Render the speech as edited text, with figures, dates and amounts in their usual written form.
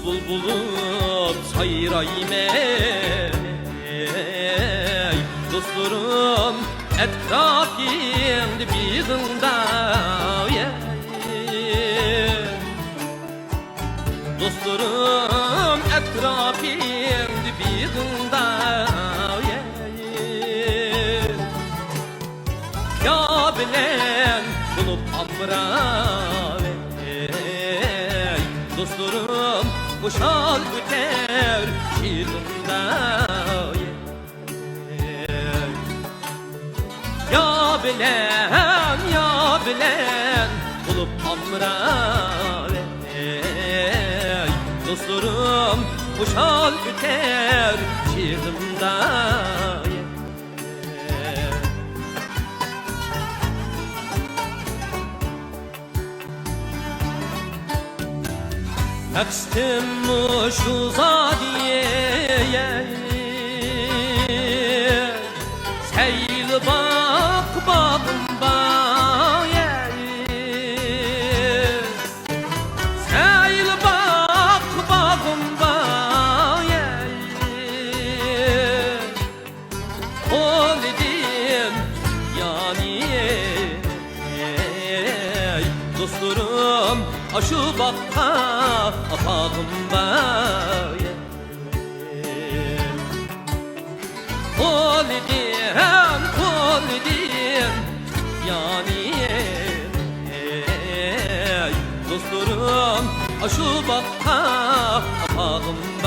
bul bulup sayrayım ey dostlarım etrafında bir dında dostlarım etrafında bir dında ya bilen bulup amra dostlarım boşal öter şiirinde ya bilen bulup amra dostlarım boşal öter şiirinde Akstim şu zadiye Seyl bak bağımba Seyl bak bağımba Ol edin yani dostlarım aşı bakka apağımba Kol edin yani dostlarım aşı bakka apağımba